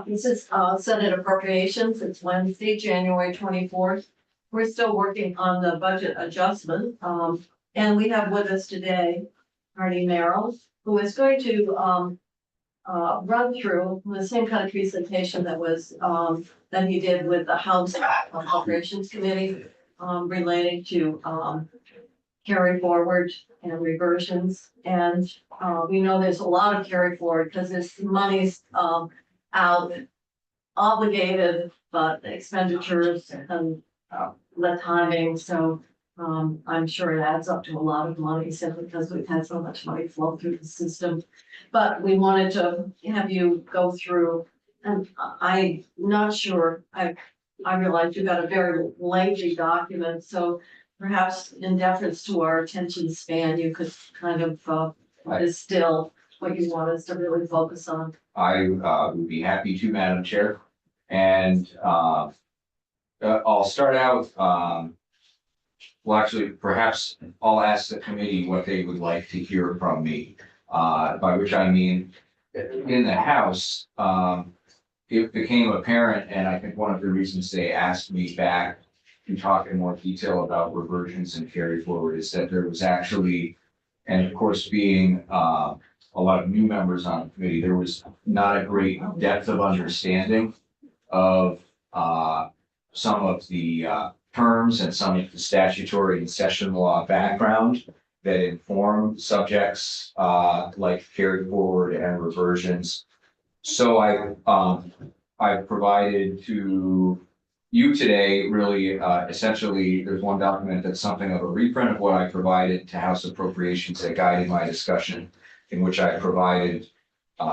This is Senate Appropriations. It's Wednesday, January 24th. We're still working on the budget adjustment. And we have with us today Marty Merrill, who is going to run through the same kind of presentation that was that he did with the House Appropriations Committee relating to carry forward and reversions. And we know there's a lot of carry forward because this money's out obligated, but the expenditures and the timing. So I'm sure it adds up to a lot of money simply because we've had so much money flow through the system. But we wanted to have you go through, and I'm not sure, I realize you've got a very lengthy document, so perhaps in deference to our attention span, you could kind of distill what you want us to really focus on. I would be happy to, Madam Chair. And I'll start out, well, actually, perhaps I'll ask the committee what they would like to hear from me. By which I mean, in the House, it became apparent, and I think one of the reasons they asked me back to talk in more detail about reversions and carry forward is that there was actually, and of course, being a lot of new members on the committee, there was not a great depth of understanding of some of the terms and some of the statutory and session law background that inform subjects like carry forward and reversions. So I provided to you today, really, essentially, there's one document that's something of a reprint of what I provided to House Appropriations that guided my discussion, in which I provided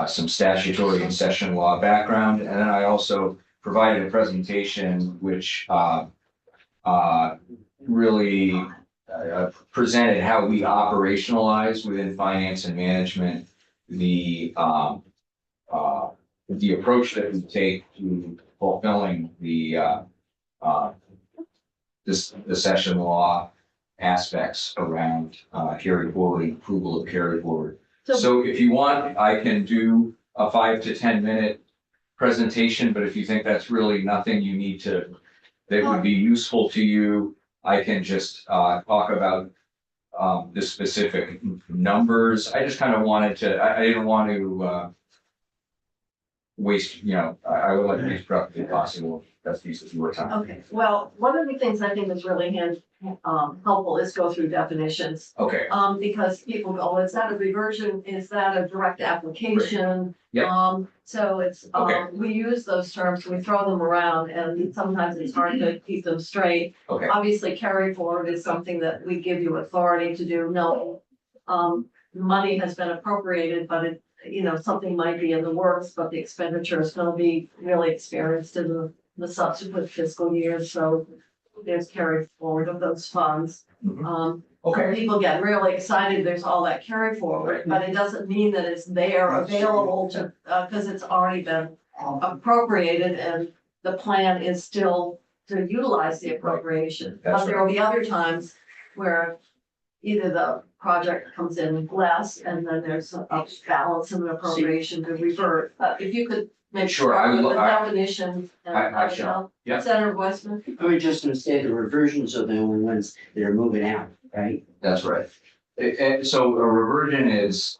some statutory and session law background. And then I also provided a presentation which really presented how we operationalize within finance and management the approach that we take to fulfilling the session law aspects around carry forward, approval of carry forward. So if you want, I can do a 5 to 10 minute presentation, but if you think that's really nothing you need to, that would be useful to you, I can just talk about the specific numbers. I just kind of wanted to, I didn't want to waste, I would like to be as productive as possible. That's the use of your time. Okay, well, one of the things I think is really helpful is go through definitions. Okay. Because people go, is that a reversion? Is that a direct application? Yeah. So it's, Okay. we use those terms, we throw them around, and sometimes it's hard to keep them straight. Okay. Obviously, carry forward is something that we give you authority to do. No, money has been appropriated, but it, something might be in the works, but the expenditure is going to be really experienced in the subsequent fiscal year. So there's carry forward of those funds. Mm-hmm. Okay. People get really excited. There's all that carry forward, but it doesn't mean that it's there available to, because it's already been appropriated and the plan is still to utilize the appropriation. That's But there will be other times where either the project comes in less and then there's a balance in the appropriation to revert. If you could make Sure, I would the look- definition. I shall. Yeah. Senator Westman. I was just gonna say the reversions are the only ones that are moving out, right? That's right. So a reversion is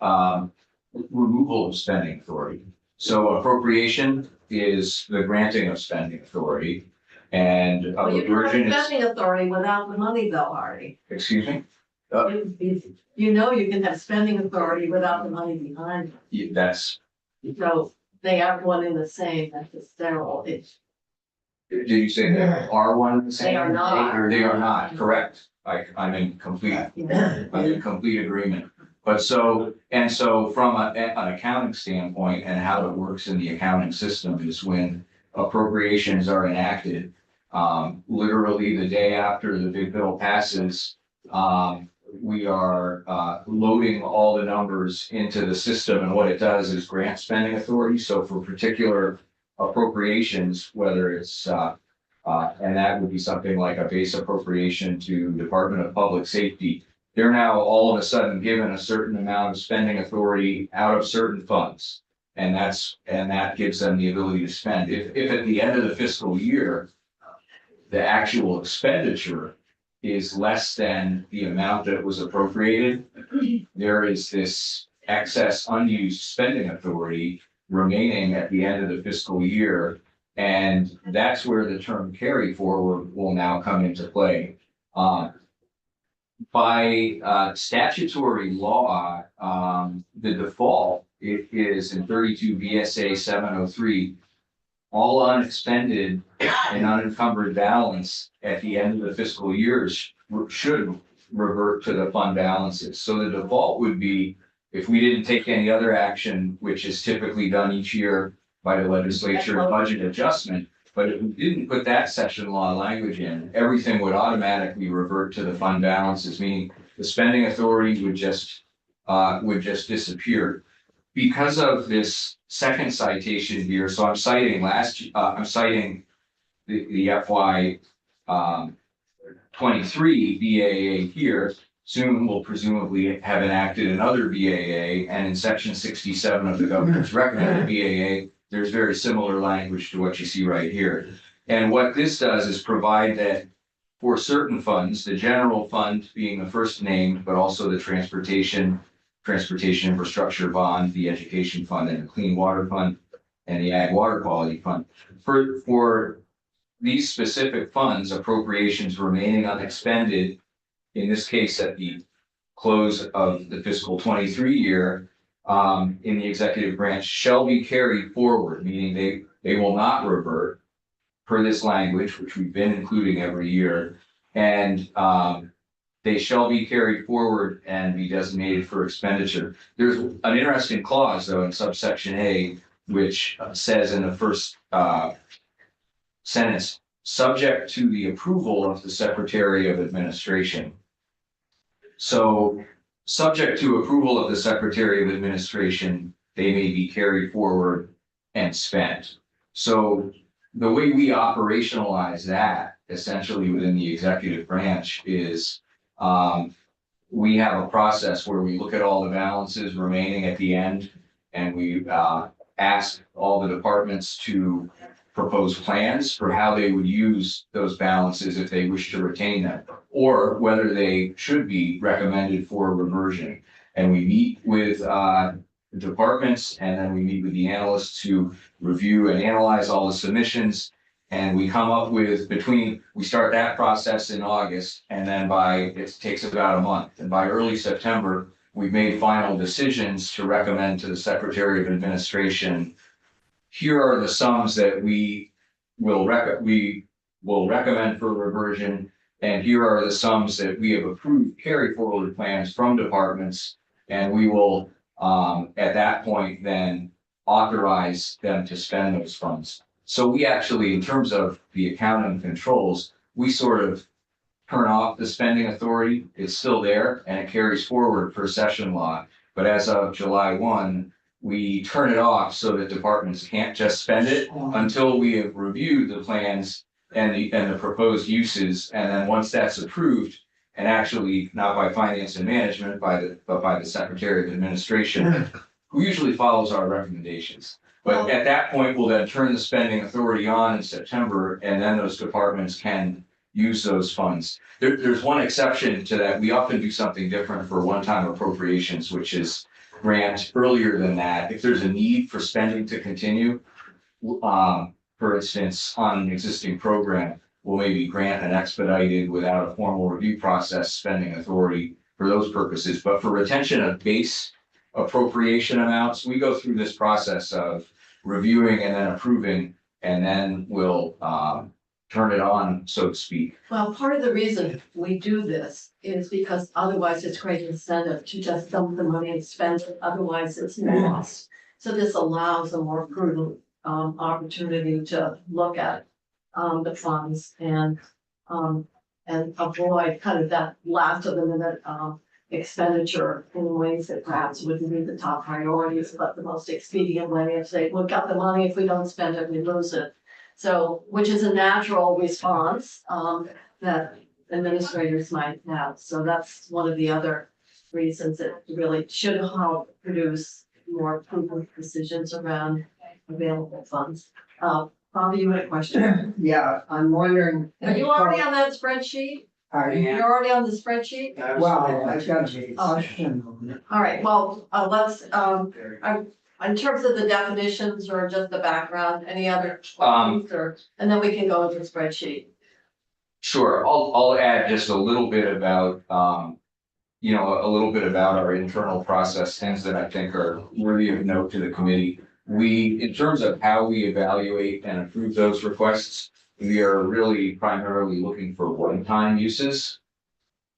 removal of spending authority. So appropriation is the granting of spending authority. And a Well, you can have reversion is, spending authority without the money though, Artie. excuse me? You can have spending authority without the money behind That's, it. So they aren't one and the same necessarily. did you say they are one and the same? They are not. They are not, correct. I'm in complete agreement. But so from an accounting standpoint and how it works in the accounting system is when appropriations are enacted, literally the day after the big bill passes, we are loading all the numbers into the system, and what it does is grant spending authority. So for particular appropriations, whether it's and that would be something like a base appropriation to Department of Public Safety, they're now all of a sudden given a certain amount of spending authority out of certain funds. And that gives them the ability to spend. If at the end of the fiscal year, the actual expenditure is less than the amount that was appropriated, there is this excess unused spending authority remaining at the end of the fiscal year. And that's where the term carry forward will now come into play. By statutory law, the default it is in 32 VSA 703, all unexpended and unencumbered balance at the end of the fiscal years should revert to the fund balances. So the default would be, if we didn't take any other action, which is typically done each year by the legislature, budget adjustment, but if we didn't put that section law language in, everything would automatically revert to the fund balances, meaning the spending authority would just disappear. Because of this second citation here, so I'm citing the FY 23 BAA here. Soon we'll presumably have enacted another BAA, and in section 67 of the governor's recommended BAA, there's very similar language to what you see right here. And what this does is provide that for certain funds, the general fund being the first named, but also the transportation infrastructure bond, the education fund, and the clean water fund, and the ag water quality fund. For these specific funds, appropriations remaining unexpended, in this case at the close of the fiscal 23 year, in the executive branch shall be carried forward, meaning they will not revert per this language, which we've been including every year. And they shall be carried forward and be designated for expenditure. There's an interesting clause, though, in subsection A, which says in the first sentence, subject to the approval of the Secretary of Administration. So, subject to approval of the Secretary of Administration, they may be carried forward and spent. So, the way we operationalize that, essentially within the executive branch, is we have a process where we look at all the balances remaining at the end, and we ask all the departments to propose plans for how they would use those balances if they wish to retain them, or whether they should be recommended for reversion. And we meet with the departments, and then we meet with the analysts to review and analyze all the submissions. And we come up with we start that process in August, and then it takes about a month. And by early September, we've made final decisions to recommend to the Secretary of Administration, here are the sums that we will recommend for reversion, and here are the sums that we have approved carry forward plans from departments, and we will at that point then authorize them to spend those funds. So we actually, in terms of the accounting controls, we sort of turn off the spending authority. It's still there and it carries forward per session law. But as of July 1, we turn it off so that departments can't just spend it until we have reviewed the plans and the proposed uses. And then once that's approved, and actually not by finance and management, but by the Secretary of Administration, who usually follows our recommendations. But at that point, we'll then turn the spending authority on in September, and then those departments can use those funds. There's one exception to that. We often do something different for one-time appropriations, which is grant earlier than that. If there's a need for spending to continue, for instance, on an existing program, we'll maybe grant an expedited without a formal review process spending authority for those purposes. But for retention of base appropriation amounts, we go through this process of reviewing and then approving, and then we'll turn it on, so to speak. Well, part of the reason we do this is because otherwise it's great incentive to just dump the money and spend it, otherwise it's lost. So this allows a more prudent opportunity to look at the funds and avoid kind of that last of the minute expenditure in ways that perhaps wouldn't be the top priorities, but the most expedient way of saying, we've got the money, if we don't spend it, we lose it. So, which is a natural response that administrators might have. So that's one of the other reasons that really should help produce more prudent decisions around available funds. Bobby, you had a question? Yeah, I'm wondering. Are you already on that spreadsheet? You're already on the spreadsheet? Well, I've got a question on it. All right, well, let's, in terms of the definitions or just the background, any other questions or, and then we can go into the spreadsheet. Sure, I'll add just a little bit about, a little bit about our internal process, things that I think are worthy of note to the committee. We, in terms of how we evaluate and approve those requests, we are really primarily looking for one-time uses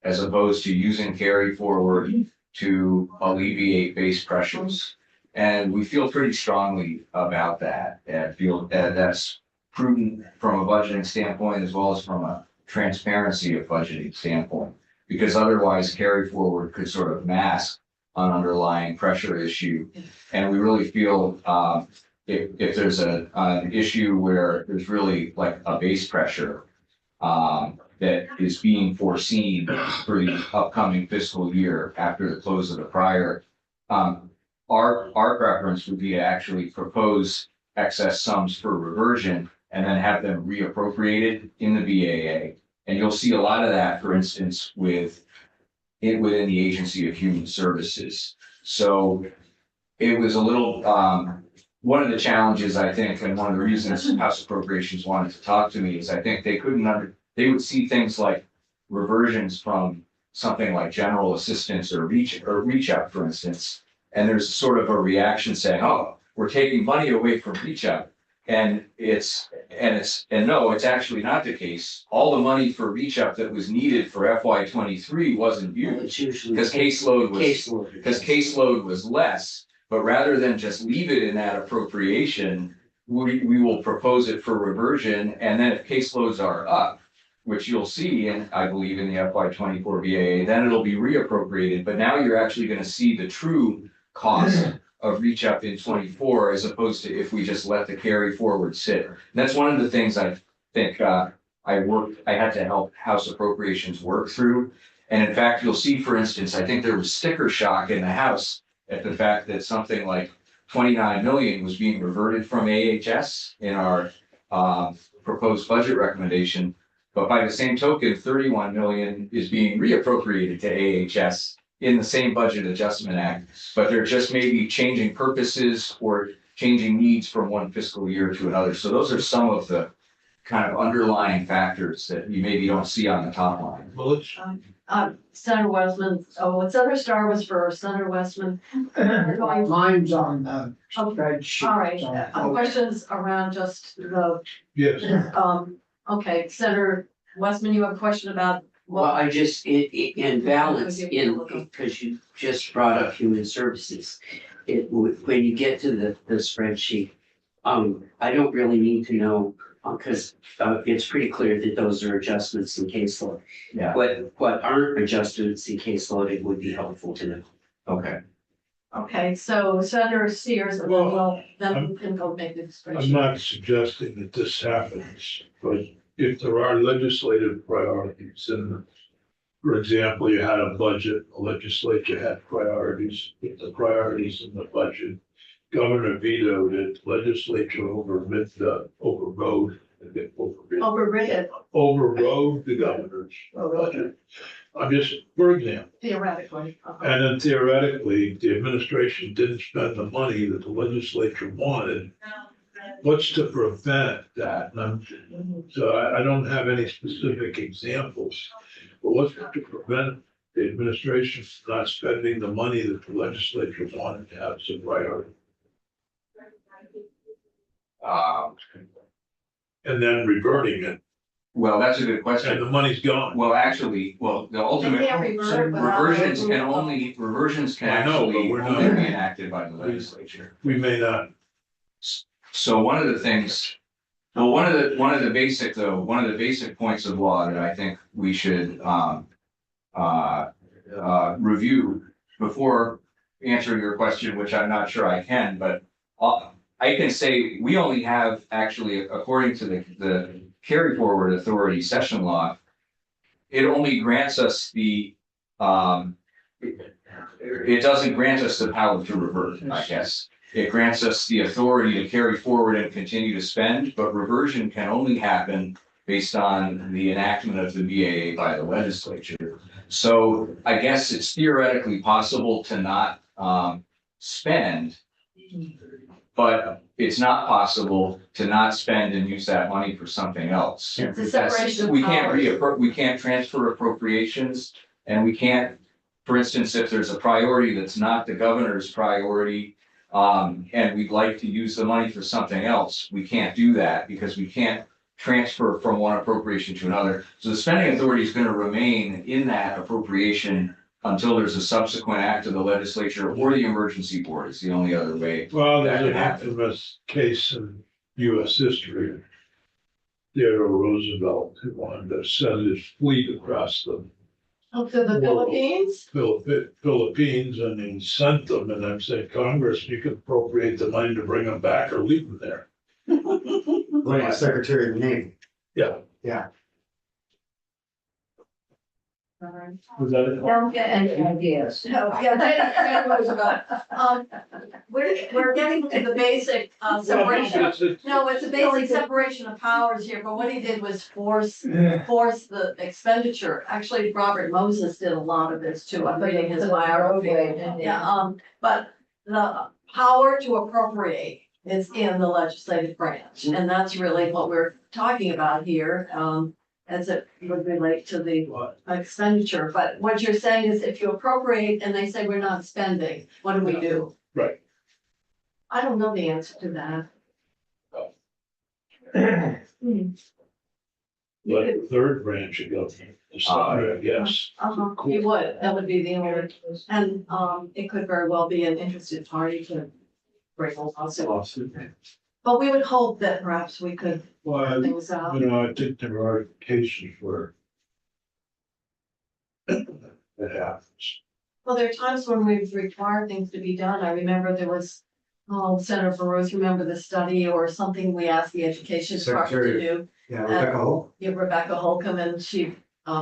as opposed to using carry forward to alleviate base pressures. And we feel pretty strongly about that and feel that that's prudent from a budgeting standpoint as well as from a transparency of budgeting standpoint, because otherwise carry forward could sort of mask an underlying pressure issue. And we really feel if there's an issue where there's really like a base pressure that is being foreseen for the upcoming fiscal year after the close of the prior, our preference would be to actually propose excess sums for reversion and then have them reappropriated in the BAA. And you'll see a lot of that, for instance, within the Agency of Human Services. So it was a little, one of the challenges, I think, and one of the reasons House Appropriations wanted to talk to me is I think they would see things like reversions from something like general assistance or reach out, for instance. And there's sort of a reaction saying, oh, we're taking money away from reach out. And no, it's actually not the case. All the money for reach out that was needed for FY23 wasn't used because caseload was less. But rather than just leave it in that appropriation, we will propose it for reversion. And then if caseloads are up, which you'll see, and I believe in the FY24 BAA, then it'll be reappropriated. But now you're actually going to see the true cost of reach up in 24, as opposed to if we just let the carry forward sit. And that's one of the things I think I had to help House Appropriations work through. And in fact, you'll see, for instance, I think there was sticker shock in the House at the fact that something like 29 million was being reverted from AHS in our proposed budget recommendation. But by the same token, 31 million is being reappropriated to AHS in the same budget adjustment act, but they're just maybe changing purposes or changing needs from one fiscal year to another. So those are some of the kind of underlying factors that you maybe don't see on the top line. Well, Senator Westman, Senator Starr was first, Senator Westman. mine's on the spreadsheet. All right, questions around just the, Yes. okay, Senator Westman, you have a question about Well, I just, in balance, because you just brought up human services. When you get to the spreadsheet, I don't really need to know, because it's pretty clear that those are adjustments in caseload. Yeah. What aren't adjustments in caseload, it would be helpful to know. Okay. Okay, so Senator Sears, and then we can go make the I'm spreadsheet. not suggesting that this happens, but if there are legislative priorities, and for example, you had a budget, the legislature had priorities, with the priorities in the budget. Governor vetoed it, legislature overrode the governor's budget. I'm just, for example, Theoretically. and then theoretically, the administration didn't spend the money that the legislature wanted. What's to prevent that? So I don't have any specific examples, but what's to prevent the administration from not spending the money that the legislature wanted to have as a priority? And then reverting it, Well, that's a good and question. the money's gone. Well, actually, the ultimate They can't revert without reversions can I know, but actually we're only not- be enacted by the legislature. We may not. So one of the things, well, one of the basic points of law that I think we should review before answering your question, which I'm not sure I can, but I can say we only have actually, according to the carry forward authority session law, it only grants us the it doesn't grant us the power to revert, I guess. It grants us the authority to carry forward and continue to spend, but reversion can only happen based on the enactment of the BAA by the legislature. So I guess it's theoretically possible to not spend, but it's not possible to not spend and use that money for something else. It's a separation of We can't powers. we can't transfer appropriations, and we can't, for instance, if there's a priority that's not the governor's priority, and we'd like to use the money for something else, we can't do that because we can't transfer from one appropriation to another. So the spending authority is going to remain in that appropriation until there's a subsequent act of the legislature or the emergency board is the only other way. Well, That there's an could happen. infamous case in US history. Theodore Roosevelt, who wanted to send his fleet across the Up to the Philippines? Philippines, and he sent them, and I'm saying, Congress, you can appropriate the money to bring them back or leave them there. Like Secretary of the Navy. Yeah. Yeah. Was that it? Don't get any ideas. No, yeah, that was about, we're getting to the basic, separation. No, it's a basic separation of powers here, but what he did was force the expenditure. Actually, Robert Moses did a lot of this too, I'm reading his biography. Yeah, but the power to appropriate is in the legislative branch, and that's really what we're talking about here, as it would relate to the expenditure. But what you're saying is if you appropriate and they say we're not spending, what do we do? Right. I don't know the answer to that. Let the third branch of government decide, I guess. You would, that would be the only, and, it could very well be an interested party to bring a lawsuit. But we would hope that perhaps we could work Well, things out. you know, I think there are cases where it happens. Well, there are times when we've required things to be done. I remember there was, Senator Burrows, remember the study or something we asked the education department to Secretary. do? Yeah, Rebecca Holt. Yeah, Rebecca Holcomb, and she,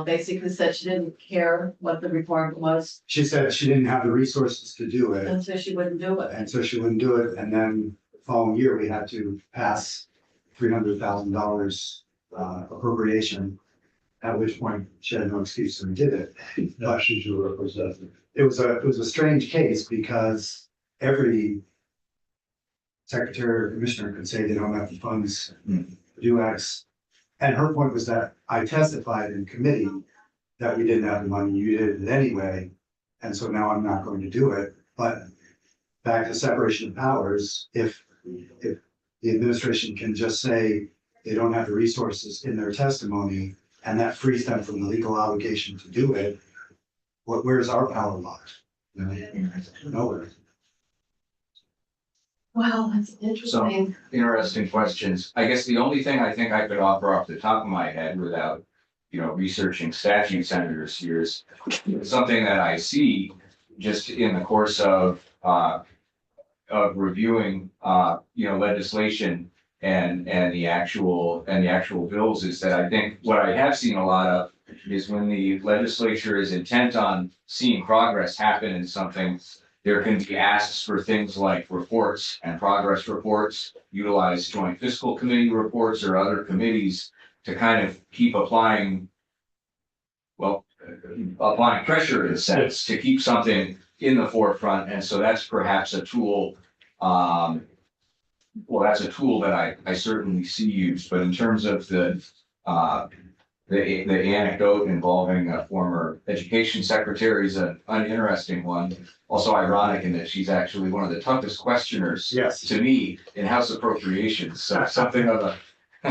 basically said she didn't care what the requirement was, She said she didn't have the resources to do it, and so she wouldn't do it. and so she wouldn't do it. And then the following year, we had to pass $300,000 appropriation. At which point she had no excuse and did it. Now she's a representative. It was a strange case because every secretary or commissioner could say they don't have the funds to do X. And her point was that I testified in committee that we didn't have the money, you did it anyway, and so now I'm not going to do it. But back to separation of powers, if the administration can just say they don't have the resources in their testimony, and that frees them from the legal obligation to do it, where's our power locked? You know, nowhere. Wow, that's interesting. Interesting questions. I guess the only thing I think I could offer off the top of my head without, researching statute senators here is something that I see just in the course of reviewing, legislation and the actual bills is that I think what I have seen a lot of is when the legislature is intent on seeing progress happen in something, there can be asks for things like reports and progress reports, utilize joint fiscal committee reports or other committees to kind of keep applying pressure in a sense to keep something in the forefront. And so that's perhaps a tool. That's a tool that I certainly see used, but in terms of the anecdote involving a former education secretary is an interesting one. Also ironic in that she's actually one of the toughest questioners Yes. to me in House Appropriations. So something of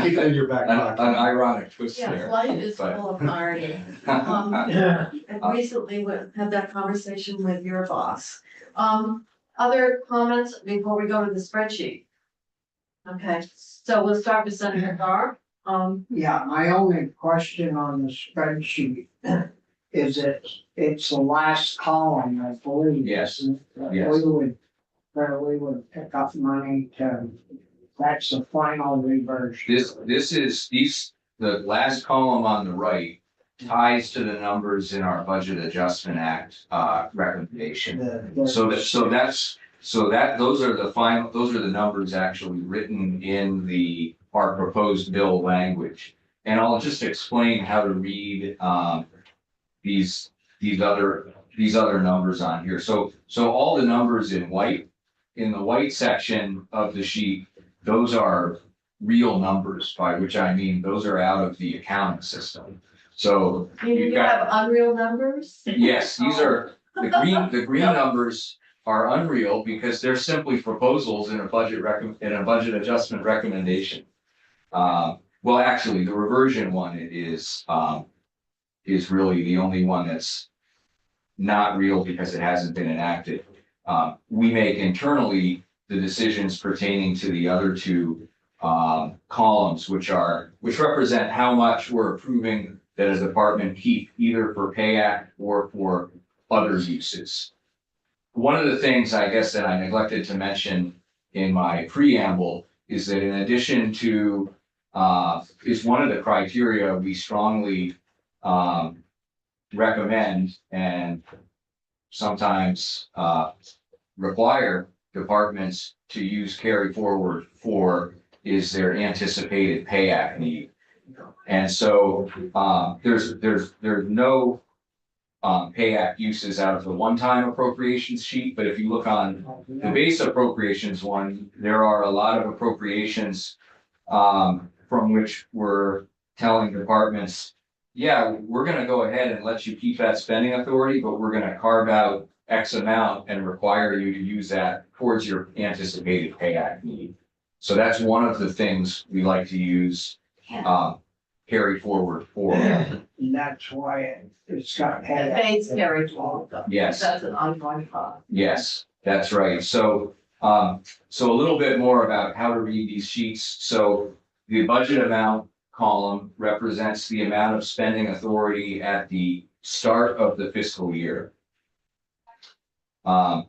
Keep it in your back an pocket. ironic twist Yes, there. life is But- full of irony. I recently had that conversation with your boss. Other comments before we go to the spreadsheet? Okay, so we'll start with Senator Carr. Yeah, my only question on the spreadsheet is it's the last column, I believe. Yes, isn't it? That yes. we would pick up money that's the final reversion. This is the last column on the right ties to the numbers in our Budget Adjustment Act, recommendation. Those are the numbers actually written in our proposed bill language. And I'll just explain how to read, these other numbers on here. So all the numbers in the white section of the sheet, those are real numbers, by which I mean those are out of the accounting system. So You have unreal numbers? yes, these are the green numbers are unreal because they're simply proposals in a budget adjustment recommendation. Well, actually, the reversion one is really the only one that's not real because it hasn't been enacted. We make internally the decisions pertaining to the other two columns, which represent how much we're approving that a department keep either for pay act or for other uses. One of the things I guess that I neglected to mention in my preamble is that in addition to is one of the criteria we strongly recommend and sometimes require departments to use carry forward for is their anticipated pay act need. And so there's no pay act uses out of the one-time appropriations sheet, but if you look on the base appropriations one, there are a lot of appropriations from which we're telling departments, yeah, we're gonna go ahead and let you keep that spending authority, but we're gonna carve out X amount and require you to use that towards your anticipated pay act need. So that's one of the things we like to use carry forward for. And that's why it's got. The base carry forward though. Yes. That's an ongoing cost. Yes, that's right. So a little bit more about how to read these sheets. So the budget amount column represents the amount of spending authority at the start of the fiscal year. And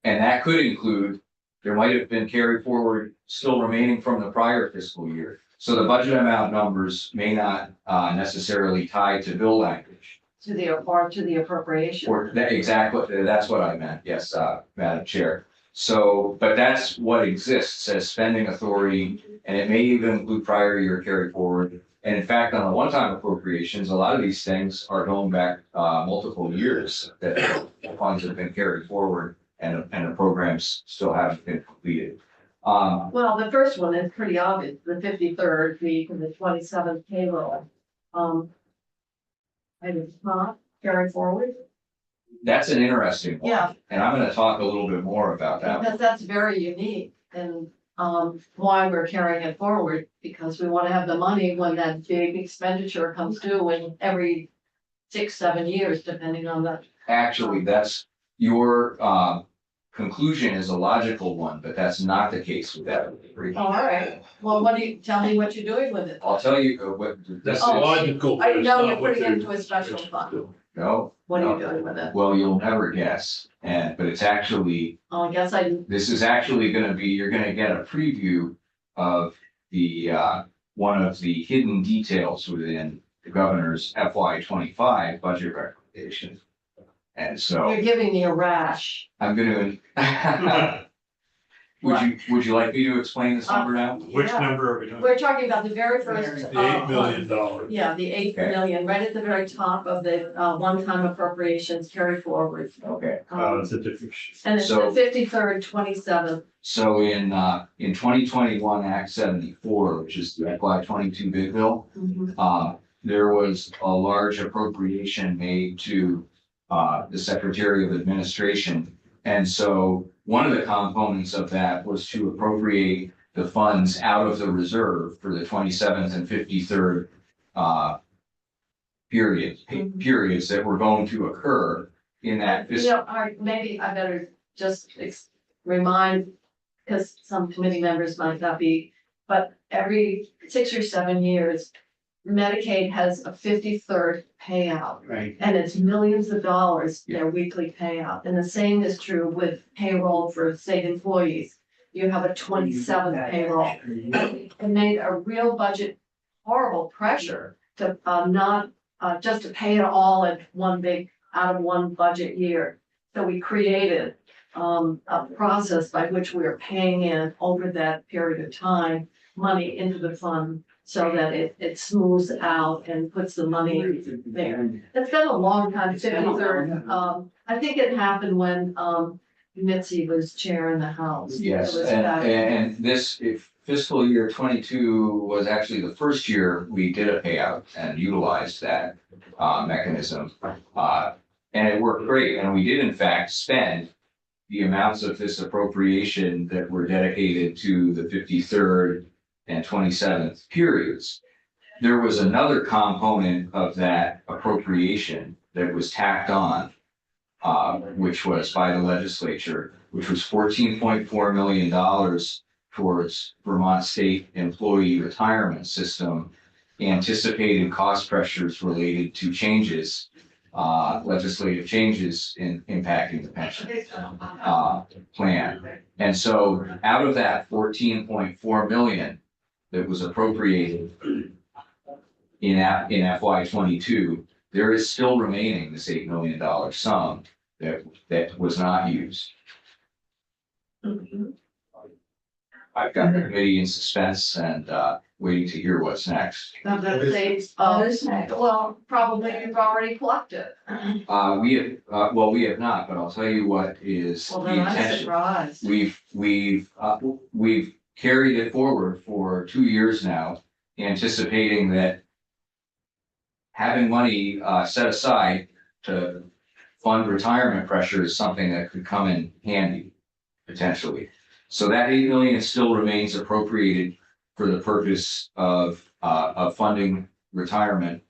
that could include, there might have been carried forward still remaining from the prior fiscal year. So the budget amount numbers may not necessarily tie to bill language. To the appropriation. Or that, exactly, that's what I meant, yes, Madam Chair. So, but that's what exists as spending authority, and it may even include prior year carry forward. And in fact, on the one-time appropriations, a lot of these things are going back multiple years that the funds have been carried forward and the programs still haven't been completed. Well, the first one is pretty obvious, the 53rd week and the 27th payroll. I did not carry forward. That's an interesting one. Yeah. And I'm gonna talk a little bit more about that. Because that's very unique and why we're carrying it forward, because we want to have the money when that big expenditure comes due in every 6-7 years, depending on the. Actually, that's your conclusion is a logical one, but that's not the case with that. All right, well, tell me what you're doing with it. I'll tell you what. That's Oh, logical. I but it's know not you're what putting it they're into a special supposed to fund. do. No, What are you doing with it? well, you'll never guess. But it's actually, Oh, I guess this is actually gonna be, you're gonna get a preview of the one of the hidden details within the governor's FY25 budget recommendation. And so you're giving me a rash. I'm gonna. Would you like me to explain this number now? Which Yeah. number are we talking? We're talking about the very first. The $8 million. Yeah, the 8 Okay. million, right at the very top of the one-time appropriations carry forward. Okay, It's a different sheet. And it's the So- 53rd, 27th. so in 2021 Act 74, which is the FY22 big bill, there was a large appropriation made to the Secretary of Administration. And so one of the components of that was to appropriate the funds out of the reserve for the 27th and 53rd periods that were going to occur in that You fiscal. know, maybe I better just remind, because some committee members might not be, but every 6 or 7 years, Medicaid has a 53rd payout. Right. And it's millions of dollars, their weekly payout. And the same is true with payroll for state employees. You have a 27th payroll. It made a real budget, horrible pressure to not just to pay it all at out of one budget year. So we created, a process by which we are paying in over that period of time, money into the fund so that it smooths out and puts the money there. It's been a long time, 53rd, I think it happened when, Mitzi was chair in the House. Yes, It was and, back- and this if fiscal year 22 was actually the first year we did a payout and utilized that mechanism. And it worked great, and we did in fact spend the amounts of this appropriation that were dedicated to the 53rd and 27th periods. There was another component of that appropriation that was tacked on, which was by the legislature, which was $14.4 million towards Vermont State Employee Retirement System, anticipated cost pressures related to changes, legislative changes in impacting the pension plan. And so out of that 14.4 million that was appropriated in FY 22, there is still remaining this $8 million sum that was not used. Mhm. I've got the committee in suspense and waiting to hear what's next. Now that saves, well, probably you've already collected. We have not, but I'll tell you what is Well, the then I'm intention. surprised. We've carried it forward for 2 years now, anticipating that having money set aside to fund retirement pressure is something that could come in handy, potentially. So that 8 million still remains appropriated for the purpose of funding retirement.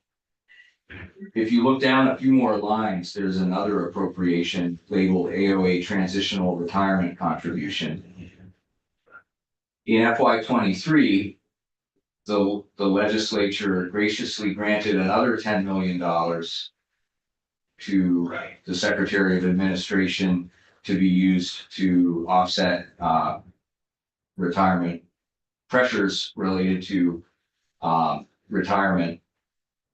If you look down a few more lines, there's another appropriation labeled AOA Transitional Retirement Contribution. In FY 23, the legislature graciously granted another $10 million to the Secretary of Administration to be used to offset retirement pressures related to retirement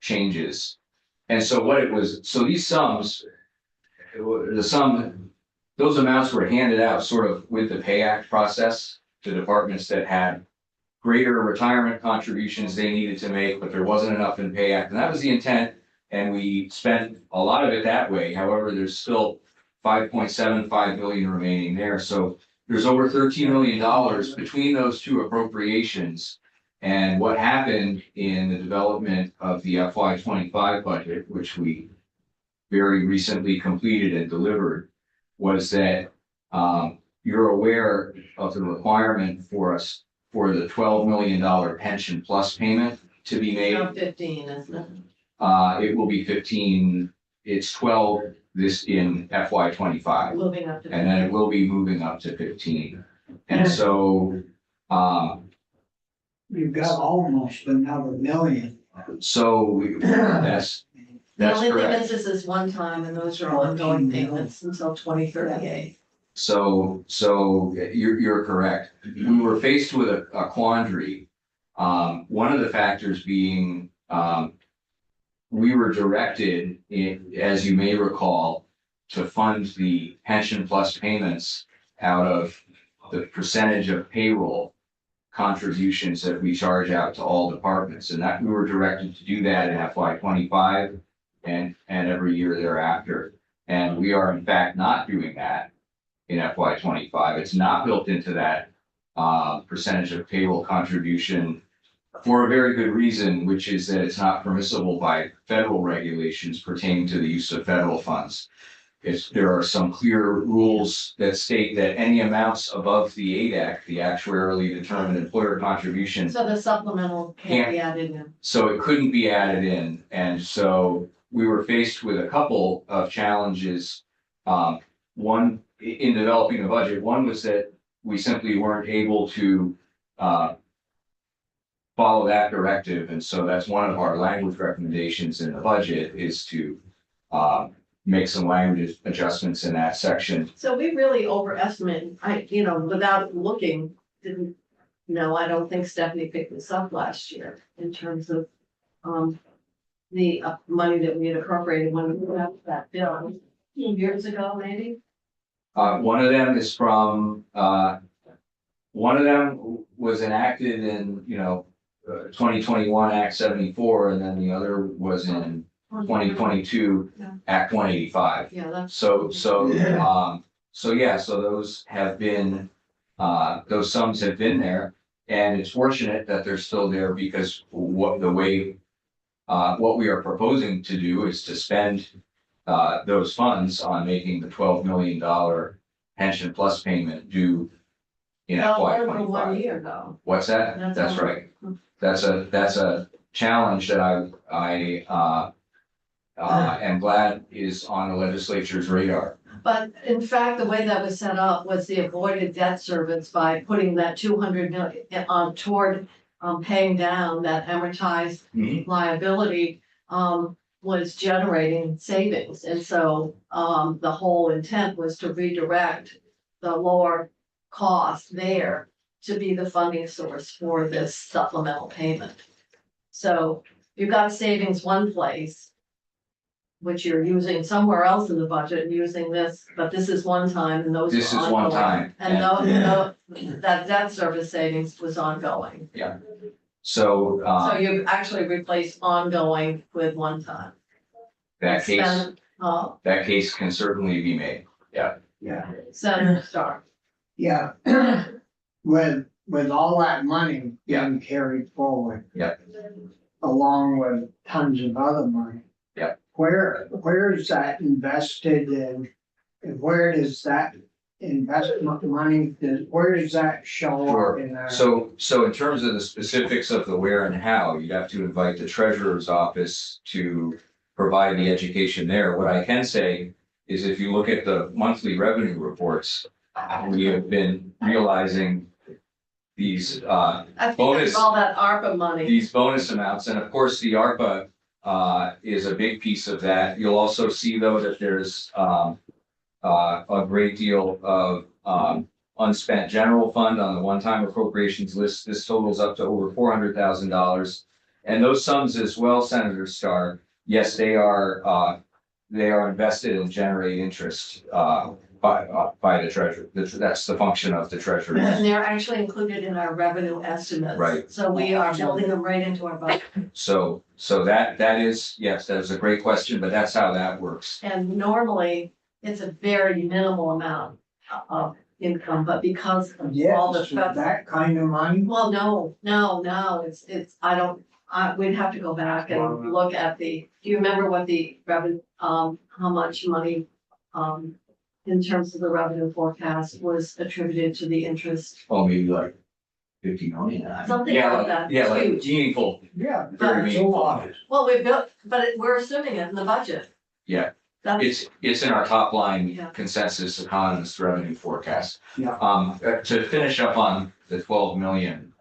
changes. And so what it was, so these sums, those amounts were handed out sort of with the Pay Act process to departments that had greater retirement contributions they needed to make, but there wasn't enough in Pay Act. And that was the intent. And we spent a lot of it that way. However, there's still 5.75 million remaining there. So there's over $13 million between those two appropriations. And what happened in the development of the FY 25 budget, which we very recently completed and delivered, was that you're aware of the requirement for us for the $12 million pension plus payment to be made. Now 15, isn't it? It will be 15, it's 12 this in FY 25. Moving up to. And then it will be moving up to 15. And so, You've got almost another million. that's The only thing correct. is, this is one time and those are ongoing payments until 2038. So you're correct. We were faced with a quandary. One of the factors being, we were directed, as you may recall, to fund the pension plus payments out of the percentage of payroll contributions that we charge out to all departments. And that we were directed to do that in FY 25 and every year thereafter. And we are in fact not doing that in FY 25. It's not built into that percentage of payroll contribution for a very good reason, which is that it's not permissible by federal regulations pertaining to the use of federal funds. There are some clear rules that state that any amounts above the ADAC, the actuarially determined employer contribution, So the supplemental can't be added in. so it couldn't be added in. And so we were faced with a couple of challenges. One, in developing the budget, one was that we simply weren't able to follow that directive. And so that's one of our language recommendations in the budget, is to make some language adjustments in that section. So we really overestimated, without looking, didn't know, I don't think Stephanie picked this up last year in terms of the money that we had appropriated when we got that bill years ago, maybe. One of them is from, one of them was enacted in, 2021 Act 74, and then the other was in 2022 Yeah. Act 185. Yeah, that's. So those have been, those sums have been there, and it's fortunate that they're still there because what we are proposing to do is to spend those funds on making the $12 million pension plus payment due in Well, FY over 1 25. year though. What's that? That's That's all. right. That's a challenge that I am glad is on the legislature's radar. But in fact, the way that was set up was the avoided debt service by putting that 200 million on toward paying down that amortized liability was generating savings. And so the whole intent was to redirect the lower cost there to be the funding source for this supplemental payment. So you've got savings one place, which you're using somewhere else in the budget, using this, but this is one time and those. This are is one ongoing. time. And that debt service savings was ongoing. So So you actually replace ongoing with one time. that case, Spend, that case can certainly be made. Yeah, Senator Starr. yeah. With all that money being carried forward. Yeah. Along with tons of other money. Yeah. Where is that invested in? And where does that investment money, where does that show Sure. up in our? So in terms of the specifics of the where and how, you'd have to invite the treasurer's office to provide the education there. What I can say is if you look at the monthly revenue reports, we have been realizing these I think bonus, that's all that ARPA money. these bonus amounts, and of course, the ARPA is a big piece of that. You'll also see though that there's a great deal of unspent general fund on the one-time appropriations list. This totals up to over $400,000. And those sums as well, Senator Starr, yes, they are invested and generate interest by the treasurer. That's the function of the treasurer. And they're actually included in our revenue estimates. Right. So we are building them right into our budget. So that is, yes, that is a great question, but that's how that works. And normally, it's a very minimal amount of income, but because of all the Yes, stuff. that kind of money. Well, no, we'd have to go back and look at do you remember what the revenue, how much money, in terms of the revenue forecast was attributed to the interest? Oh, maybe like 50 million. Something Yeah, like that. Yeah, like Huge. meaningful. Yeah. Very it's a meaningful. lot. Well, we built, but we're assuming it in the budget. Yeah. That's, It's in our top line Yeah. consensus economist revenue forecast. Yeah. To finish up on the 12 million,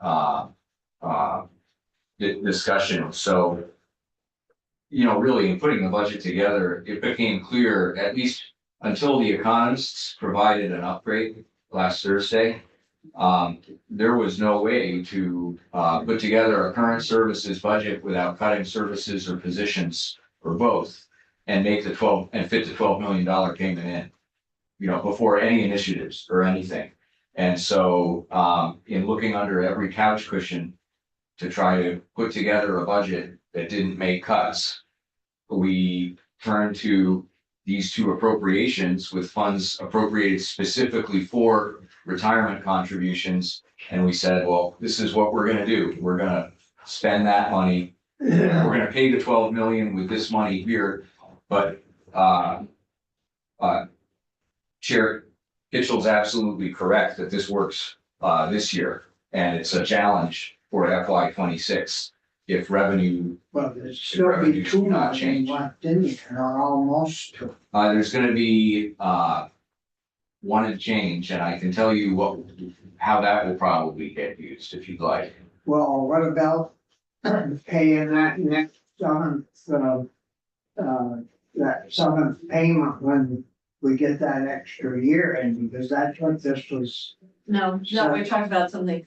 discussion, so. Really in putting the budget together, it became clear, at least until the economists provided an upgrade last Thursday. There was no way to, put together a current services budget without cutting services or positions or both. And make fit the $12 million payment in, before any initiatives or anything. And so, in looking under every couch cushion to try to put together a budget that didn't make cuts, we turned to these two appropriations with funds appropriated specifically for retirement contributions. And we said, well, this is what we're gonna do. We're gonna spend that money. We're gonna pay the 12 million with this money here. But Chair Kitchell's absolutely correct that this works this year, and it's a challenge for FY 26 if revenue. Well, there's still be revenue two should not million change. left in there, or almost two. There's going to be one and change, and I can tell you how that will probably get used if you'd like. Well, what about paying that next that seventh payment when we get that extra year in, because that's what this was. no, we're talking about something.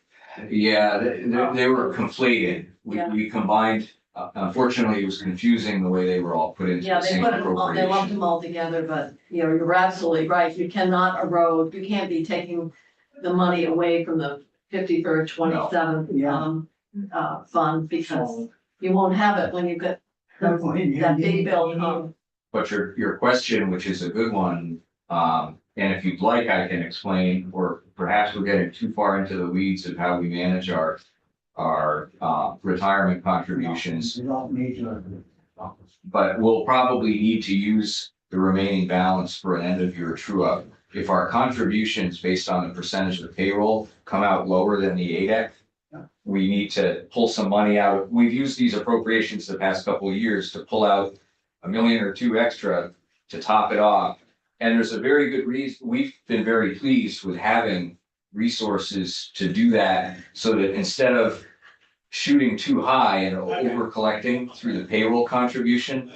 Yeah, they were conflated. Yeah. We combined Unfortunately, it was confusing the way they were all put into Yeah, the they same put it all, they lumped appropriation. them all together, but, you know, you're absolutely right. You cannot erode, you can't be taking the money away from the 53rd, 27th, Yeah. fund, because you won't have it when you get that big bill come. But your question, which is a good one, and if you'd like, I can explain, or perhaps we're getting too far into the weeds of how we manage our retirement contributions. You don't need to. But we'll probably need to use the remaining balance for an end of year true up. If our contributions based on the percentage of payroll come out lower than the ADEC, we need to pull some money out. We've used these appropriations the past couple of years to pull out $1 million or $2 million extra to top it off. And there's a very good reason. We've been very pleased with having resources to do that, so that instead of shooting too high and over collecting through the payroll contribution,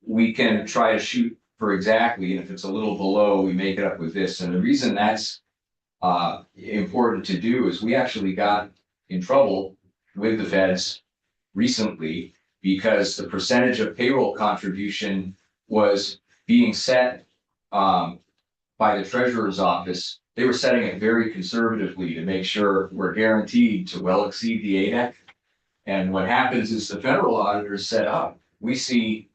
we can try to shoot for exactly, and if it's a little below, we make it up with this. And the reason that's important to do is we actually got in trouble with the feds recently because the percentage of payroll contribution was being set by the treasurer's office. They were setting it very conservatively to make sure we're guaranteed to well exceed the ADEC. And what happens is the federal auditors said, oh, we see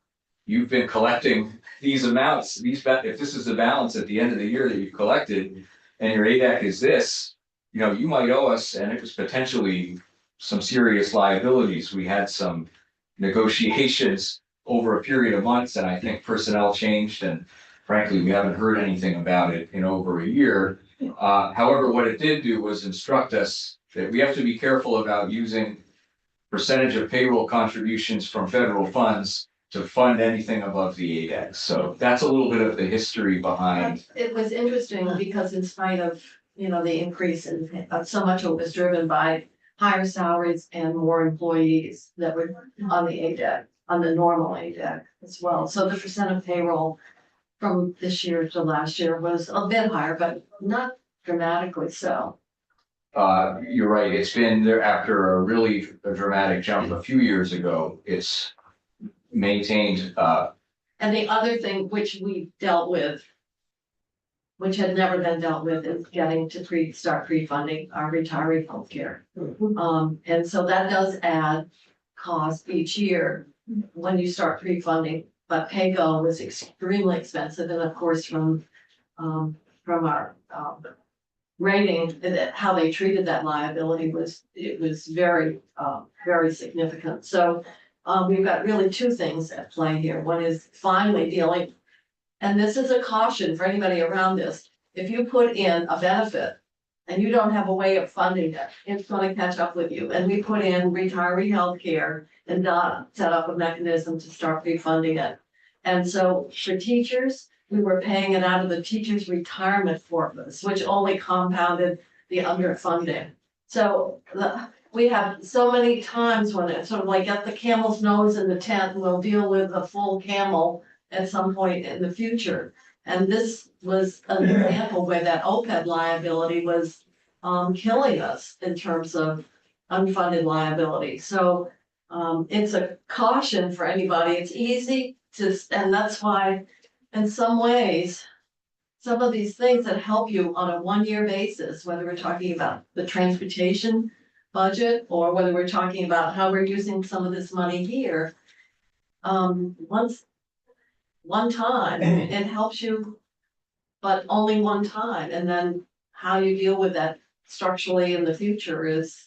you've been collecting these amounts, if this is the balance at the end of the year that you've collected and your ADEC is this, you know, you might owe us, and it was potentially some serious liabilities. We had some negotiations over a period of months, and I think personnel changed, and frankly, we haven't heard anything about it in over a year. However, what it did do was instruct us that we have to be careful about using percentage of payroll contributions from federal funds to fund anything above the ADEC. So that's a little bit of the history behind. It was interesting because in spite of, you know, the increase in, so much of it was driven by higher salaries and more employees that were on the ADEC, on the normal ADEC as well. So the percent of payroll from this year to last year was a bit higher, but not dramatically so. You're right. It's been there after a really dramatic jump a few years ago. It's maintained. And the other thing which we dealt with, which had never been dealt with, is getting to start pre-funding our retiree healthcare. And so that does add cost each year when you start pre-funding. But pay-go was extremely expensive, and of course from our rating, how they treated that liability was very, very significant. So we've got really two things at play here. One is finally dealing, and this is a caution for anybody around this. If you put in a benefit and you don't have a way of funding it, it's going to catch up with you. And we put in retiree healthcare and not set up a mechanism to start pre-funding it. And so for teachers, we were paying it out of the teachers' retirement corpus, which only compounded the underfunding. So we have so many times when it's sort of like get the camel's nose in the tent, and we'll deal with a full camel at some point in the future. And this was an example where that OPEB liability was killing us in terms of unfunded liability. So it's a caution for anybody. It's easy to, and that's why in some ways, some of these things that help you on a one-year basis, whether we're talking about the transportation budget or whether we're talking about how we're using some of this money here, one time, it helps you, but only one time. And then how you deal with that structurally in the future is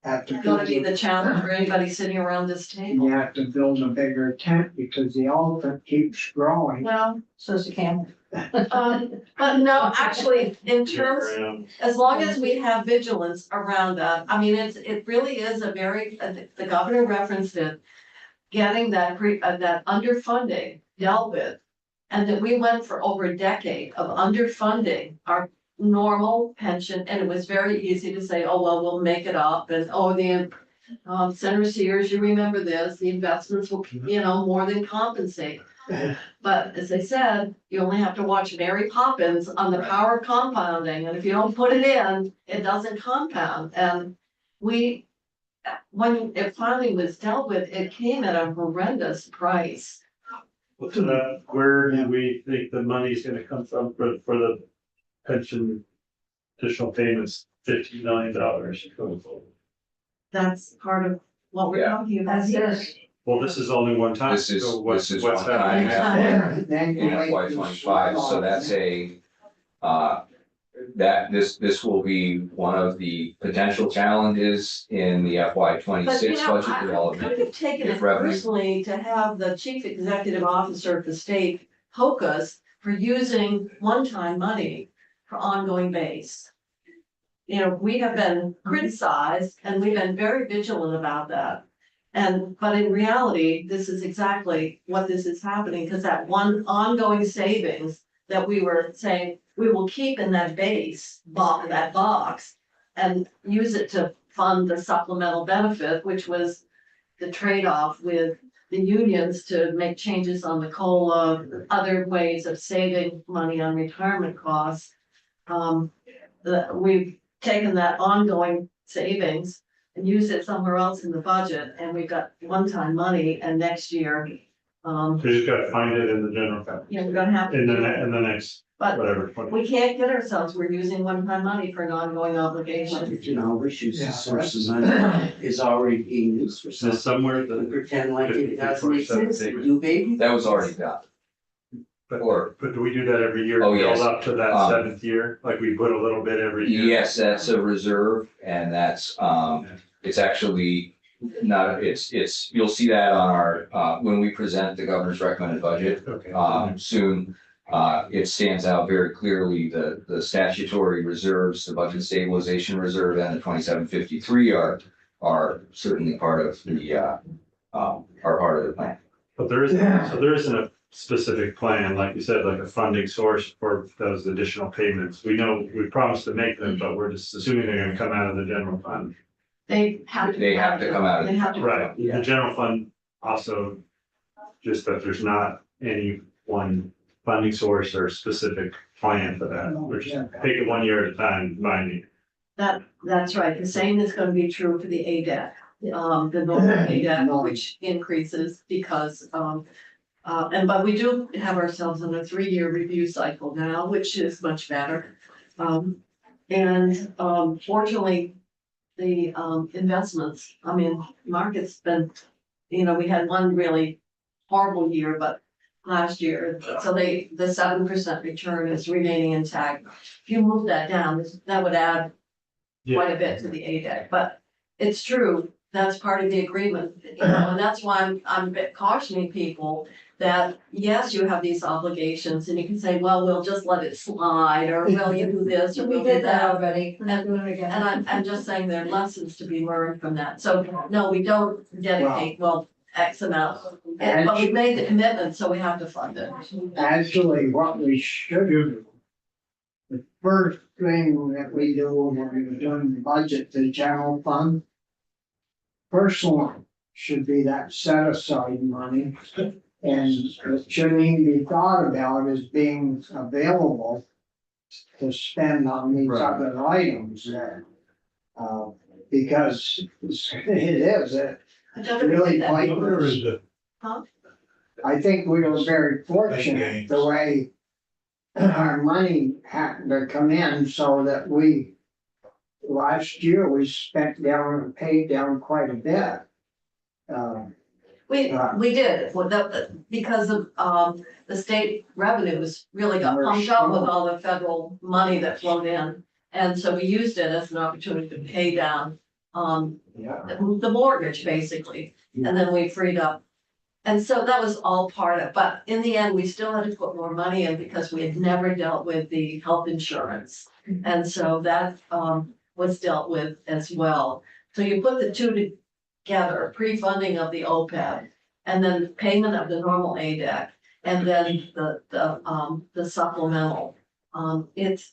going to be the challenge for anybody sitting around this table. You have to build a bigger tent because the elephant keeps growing. Well, So's the camel. but no, actually, in terms, as long as we have vigilance around that, I mean, it really is a very, the governor referenced it, getting that that underfunding dealt with. And that we went for over a decade of underfunding our normal pension, and it was very easy to say, oh, well, we'll make it up, and oh, the Senator Sears, you remember this, the investments will, you know, more than compensate. But as I said, you only have to watch Mary Poppins on the power of compounding, and if you don't put it in, it doesn't compound. And we when it finally was dealt with, it came at a horrendous price. Where do we think the money's gonna come from for the pension additional payments, $15 million going forward? That's part of what we're Yeah. talking about here. Well, this is only one time. This is- so what's this is what's one time. happening? Then you in wait FY to 25, so that's this will be one of the potential challenges in the FY But 26 budget I development. could have taken If it revenue- personally to have the chief executive officer of the state poke us for using one-time money for ongoing base. You know, we have been criticized and we've been very vigilant about that. But in reality, this is exactly what this is happening, because that one ongoing savings that we were saying, we will keep in that that box, and use it to fund the supplemental benefit, which was the trade-off with the unions to make changes on the COLA, other ways of saving money on retirement costs. We've taken that ongoing savings and use it somewhere else in the budget, and we've got one-time money, and next year, So you just gotta find it in the general fund, you know, we're gonna have to. in do the, it. in the next, But whatever. 20. we can't get ourselves, we're using one-time money for an ongoing obligation. You can always use Yeah, the source of money is already being used for Is this something. somewhere We that, pretend like it doesn't exist, you baby. That was already done. Or, but do we do that every year? Oh, yes. Build up to that seventh year, like we put a little bit every year? yes, that's a reserve, and that's, it's actually not, it's, you'll see that on our, when we present the governor's recommended budget, Okay. soon. It stands out very clearly, the statutory reserves, the budget stabilization reserve and the 2753 are certainly part of the, are part of the plan. But there isn't, so there isn't a specific plan, like you said, like a funding source for those additional payments. We know, we promised to make them, but we're just assuming they're gonna come out of the general fund. They have to. They have to come out of- They have to. Right, Yeah. the general fund also, just that there's not any one funding source or specific plan for that. We're just take it 1 year at a time, binding. That's right, the same is gonna be true for the ADEC, the normal ADEC, which increases because, but we do have ourselves on a 3-year review cycle now, which is much better. Fortunately, the, investments, I mean, market's been, you know, we had one really horrible year, but last year, so the 7% return is remaining intact. If you move that down, that would add quite a bit to the ADEC, but it's true, that's part of the agreement, you know, and that's why I'm a bit cautioning people that, yes, you have these obligations, and you can say, well, we'll just let it slide, or will you do this, or We we'll do did that that. already, we're not doing it again. And I'm just saying there are lessons to be learned from that, so, no, we don't dedicate, well, X amount. But we made the commitment, so we have to fund it. Actually, what we should do, the first thing that we do when we're doing the budget, the general fund, first one should be that set aside money. And it shouldn't even be thought about as being available to spend on these Right. other items there. Because it is, really quite. Where is it? I think we were very fortunate the way our money happened to come in so that last year we spent down and paid down quite a bit. We did, because of, the state revenues really got We're pumped up with strong. all the federal money that flowed in. And so we used it as an opportunity to pay down, Yeah. the mortgage, basically, and then we freed up. And so that was all part of, but in the end, we still had to put more money in because we had never dealt with the health insurance. And so that, was dealt with as well. So you put the two together, pre-funding of the OPEB, and then payment of the normal ADEC, and then the supplemental. It's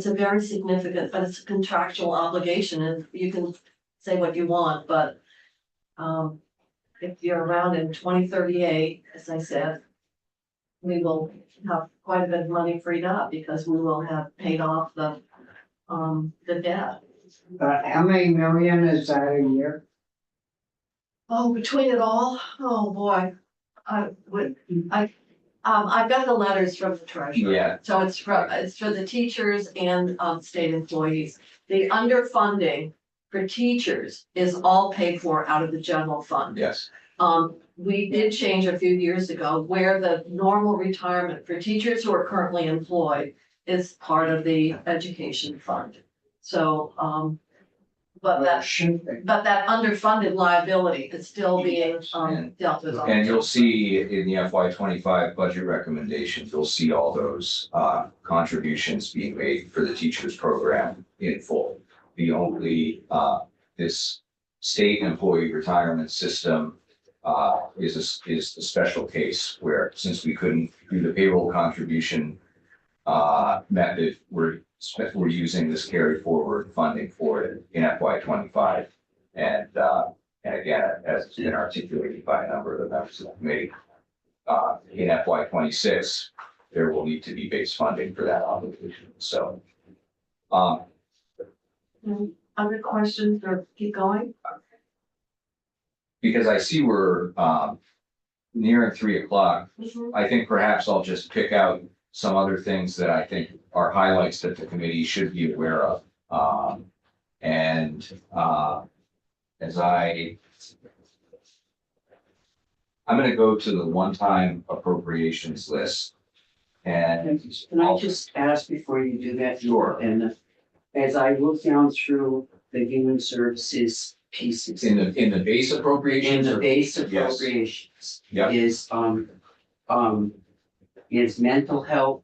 a very significant, but it's a contractual obligation, and you can say what you want, but, if you're around in 2038, as I said, we will have quite a bit of money freed up because we will have paid off the debt. How many million is that a year? Oh, between it all, oh boy, I've got the letters from the treasurer. Yeah. So it's for the teachers and, state employees. The underfunding for teachers is all paid for out of the general fund. Yes, We did change a few years ago where the normal retirement for teachers who are currently employed is part of the education fund. So, but that underfunded liability is still being, dealt with. and you'll see in the FY 25 budget recommendations, you'll see all those contributions being made for the teachers program in full. The only this state employee retirement system is the special case where, since we couldn't do the payroll contribution method, we're using this carry forward funding for it in FY 25. And again, as it's been articulated by a number of the members of the committee, in FY 26, there will need to be base funding for that obligation. So, Other questions or keep going? because I see we're nearing 3 o'clock, I think perhaps I'll just pick out some other things that I think are highlights that the committee should be aware of. As I'm gonna go to the one-time appropriations list. And Can I just ask before you do that? Sure. And as I look down through the human services pieces. in the base In appropriations. the or- base Yes. appropriations. Yep. Is mental health,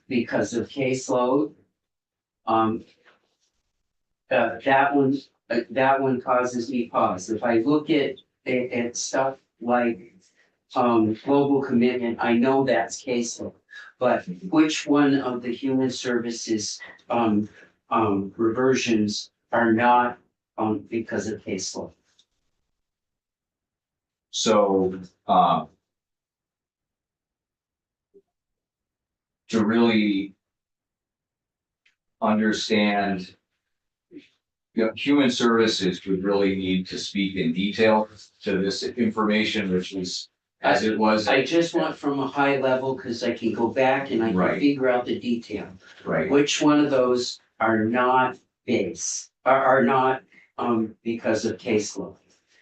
because of caseload. That one causes me pause. If I look at stuff like, global commitment, I know that's caseload. But which one of the human services, reversions are not, because of caseload? So, to really understand, human services would really need to speak in detail to this information, which was as it was. I just want from a high level, because I can go back and I can Right. figure out the detail. Right, Which one of those are not base, are not, because of caseload?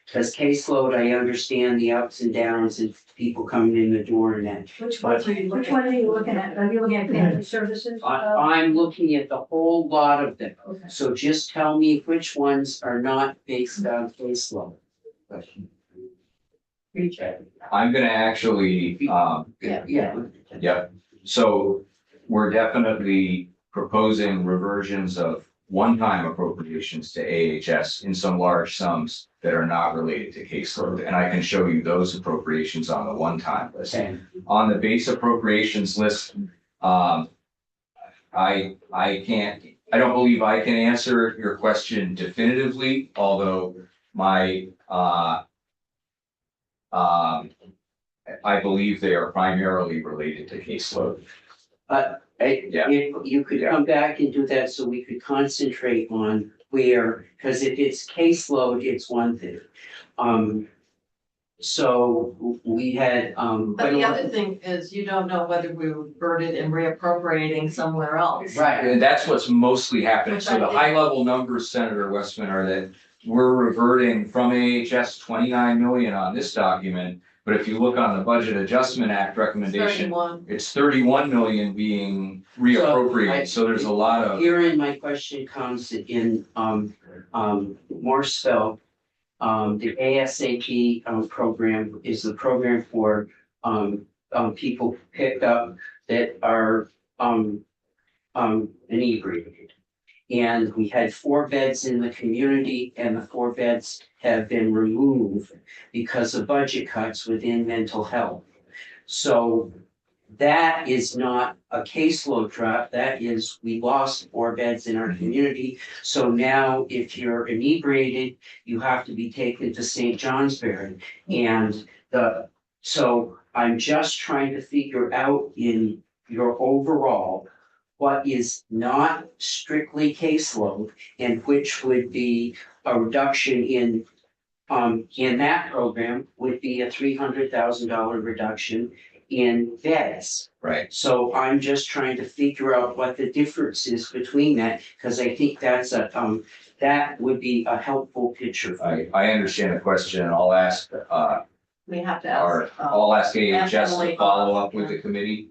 Because caseload, I understand the ups and downs and people coming in the door and that. Which ones are you Which looking one at? are you looking at? Are you looking at family services? I'm looking at the whole lot of them. Okay. So just tell me which ones are not based on caseload. I'm gonna actually, Yeah, so we're definitely proposing reversions of one-time appropriations to AHS in some large sums that are not related to caseload, and I can show you those appropriations on the one-time list. okay. On the base appropriations list, I don't believe I can answer your question definitively, although my, I believe they are primarily related to caseload. Yeah. If you could come back and do that so we could concentrate on where, because if it's caseload, it's one thing. So we had, But the other thing is you don't know whether we reverted and reappropriating somewhere else. right, And that's what's mostly happening. Which So I the think- high level numbers, Senator Westman, are that we're reverting from AHS 29 million on this document. But if you look on the Budget Adjustment Act recommendation, 31. it's 31 million being reappropriated. So there's a lot of, herein my question comes in, Morrisville. The ASAP program is the program for people picked up that are inebriated. And we had 4 beds in the community and the 4 beds have been removed because of budget cuts within mental health. So that is not a caseload drop, that is, we lost 4 beds in our community. So now if you're inebriated, you have to be taken to St. Johnsbury. And so I'm just trying to figure out in your overall, what is not strictly caseload and which would be a reduction in that program would be a $300,000 reduction in beds. Right. So I'm just trying to figure out what the difference is between that, because I think that's that would be a helpful picture. I understand the question and I'll ask, We have to ask. I'll ask AHS to Emily, follow up with yeah. the committee.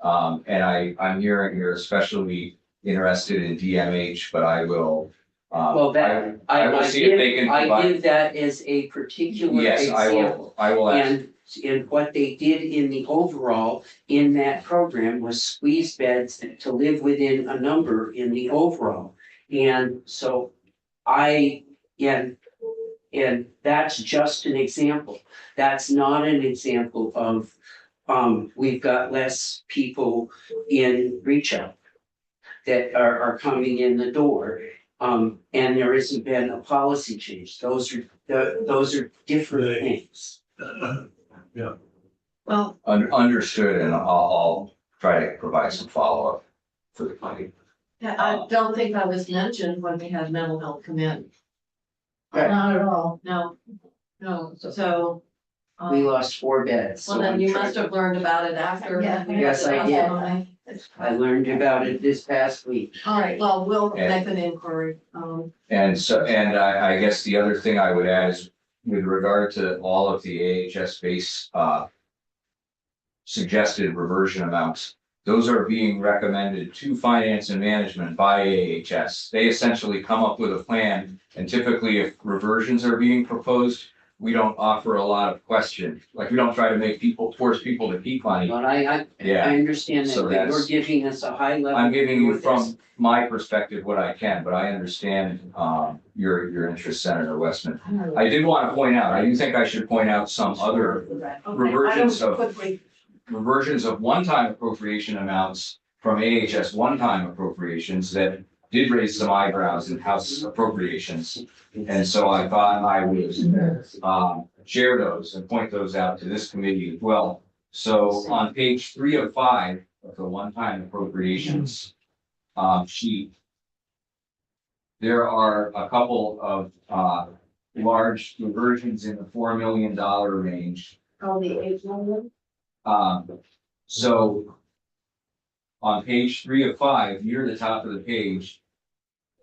And I'm hearing you're especially interested in DMH, but I will. Well, that, I will see if they can I provide. give that as a particular Yes, example. I will ask. And what they did in the overall in that program was squeeze beds to live within a number in the overall. And so and that's just an example. That's not an example of, we've got less people in reach out that are coming in the door. And there hasn't been a policy change. Those are different things. Well, Understood, and I'll try to provide some follow-up for the committee. I don't think that was mentioned when we had mental health come in. Not at all. No, so. We lost 4 beds. Well, so then I'm you trying- must have learned about it after. Yeah. Yes, I did. I learned about it this past week. All right, well, we'll make an inquiry. And so, and I guess the other thing I would add is with regard to all of the AHS base, suggested reversion amounts, those are being recommended to finance and management by AHS. They essentially come up with a plan, and typically if reversions are being proposed, we don't offer a lot of question, like we don't try to force people to keep money. But I Yeah, understand that, So but you're that's- giving us a high level. I'm giving you view of this. from my perspective what I can, but I understand, your interest, Senator Westman. I did want to point out, I do think I should point out some other reversions of one-time appropriation amounts from AHS one-time appropriations that did raise some eyebrows in House appropriations. And so I thought I would, share those and point those out to this committee as well. So on page 3 of 5 of the one-time appropriations, sheet, there are a couple of, large reversions in the $4 million range. Oh, the 8 million? So on page 3 of 5, near the top of the page,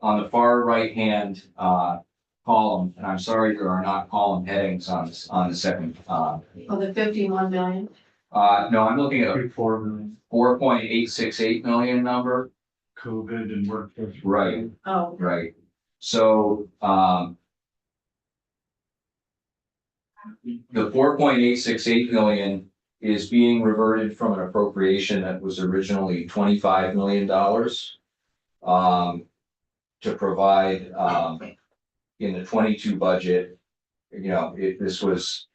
on the far right-hand column, and I'm sorry there are not column headings on the second. Oh, the 51 million? No, I'm looking at a 4 million 4.868 million number. COVID and workforce. Right, Oh, right. So the 4.868 million is being reverted from an appropriation that was originally $25 million. To provide, in the 22 budget, this was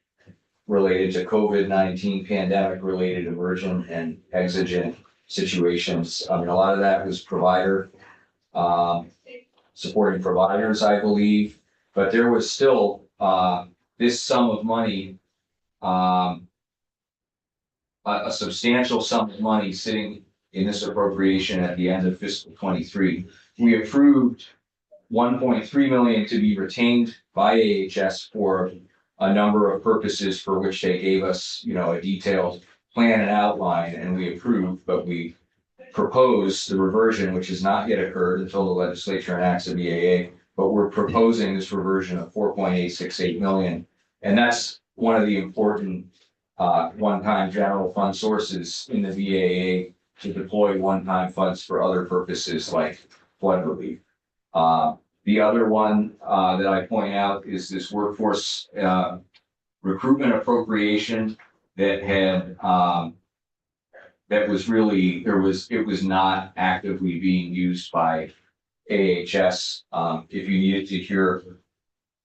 related to COVID-19 pandemic related emergent and exigent situations. I mean, a lot of that was provider, supporting providers, I believe, but there was still, this sum of money, a substantial sum of money sitting in this appropriation at the end of fiscal 23. We approved 1.3 million to be retained by AHS for a number of purposes for which they gave us, a detailed plan and outline, and we approved, but we proposed the reversion, which has not yet occurred until the legislature enacts a BAA, but we're proposing this reversion of 4.868 million. And that's one of the important one-time general fund sources in the BAA to deploy one-time funds for other purposes like flood relief. The other one that I point out is this workforce recruitment appropriation that had that was really it was not actively being used by AHS. If you needed to hear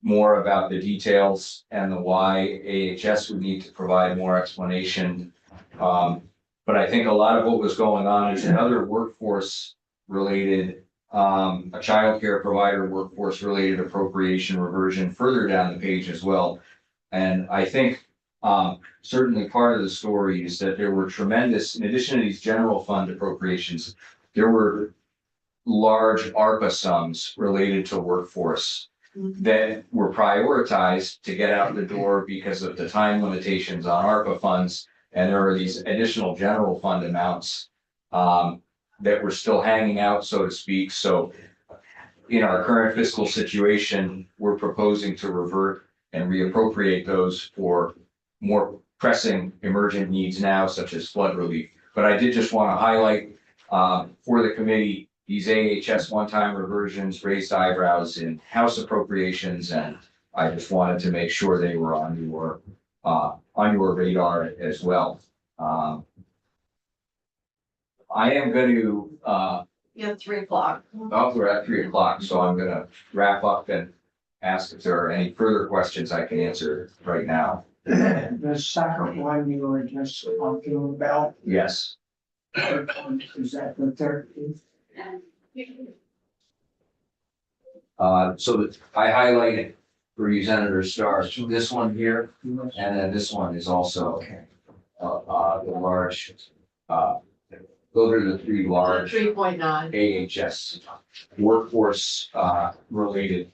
more about the details and the why, AHS would need to provide more explanation. But I think a lot of what was going on is another workforce related, a childcare provider workforce related appropriation reversion further down the page as well. And I think certainly part of the story is that there were tremendous, in addition to these general fund appropriations, there were large ARPA sums related to workforce that were prioritized to get out the door because of the time limitations on ARPA funds. And there are these additional general fund amounts that were still hanging out, so to speak. So in our current fiscal situation, we're proposing to revert and reappropriate those for more pressing emergent needs now, such as flood relief. But I did just want to highlight for the committee, these AHS one-time reversions raised eyebrows in House appropriations, and I just wanted to make sure they were on your radar as well. I am going to, You have 3 o'clock. we're at 3 o'clock, so I'm going to wrap up and ask if there are any further questions I can answer right now. The second one you were just talking about, Yes. is that the 13th? So that I highlighted for you, Senator Starr, this one here, and then this one is also the large, those are the 3 large 3.9. AHS workforce related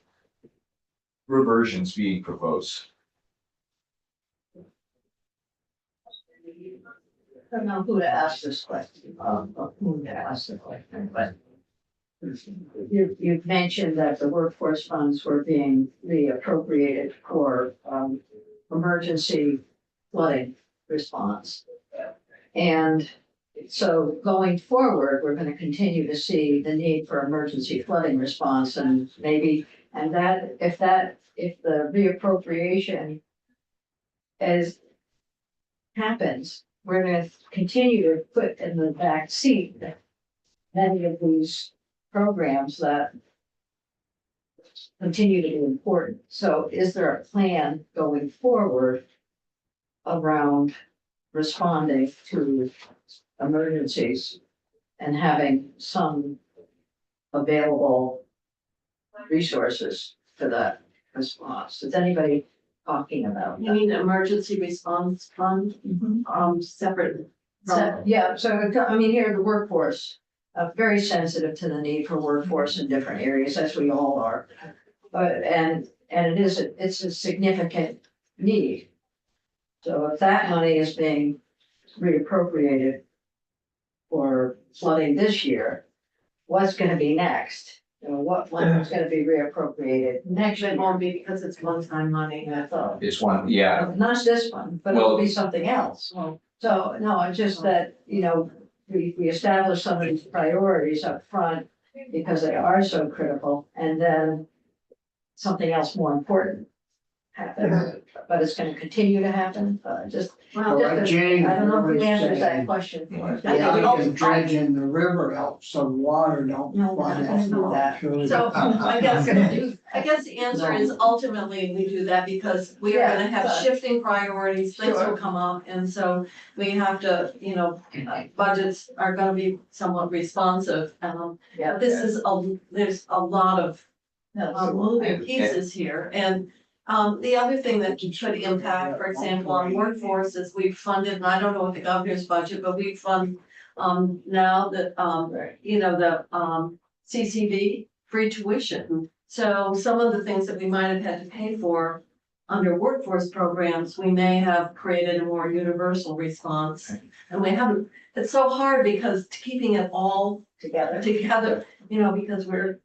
reversions being proposed. I don't know who to ask this question, or whom to ask the question, but you've mentioned that the workforce funds were being reappropriated for, emergency flooding response. And so going forward, we're gonna continue to see the need for emergency flooding response and maybe, and if the reappropriation happens, we're gonna continue to put in the back seat many of these programs that continue to be important. So is there a plan going forward around responding to emergencies and having some available resources for that response? Is anybody talking about You that? mean emergency response fund, separate from? Yeah, so I mean, here the workforce, very sensitive to the need for workforce in different areas, as we all are. But, and it's a significant need. So if that money is being reappropriated for flooding this year, what's gonna be next? You know, what one is gonna be reappropriated next year? It won't be because it's one-time money. I thought, This one, yeah, not this one, but it'll be something else. So, no, it's just that, you know, we establish some of these priorities up front because they are so critical, and then something else more important happens, but it's gonna continue to happen, just, Well, Like Jane I don't know was who answers that saying, question. yeah, we can dredge in the river helps so water don't No, we're flood not gonna do that. out. So I guess the answer is ultimately we do that because we are gonna have Yeah. shifting priorities, things will Sure. come up, and so we have to, budgets are gonna be somewhat responsive. Yeah. There's a lot of That's- moving pieces here, and the other thing that could impact, for example, on workforce is we've funded, and I don't know what the governor's budget, but we fund now that the CCV free tuition. So some of the things that we might have had to pay for under workforce programs, we may have created a more universal response. And we haven't, it's so hard because keeping it all Together. because we're,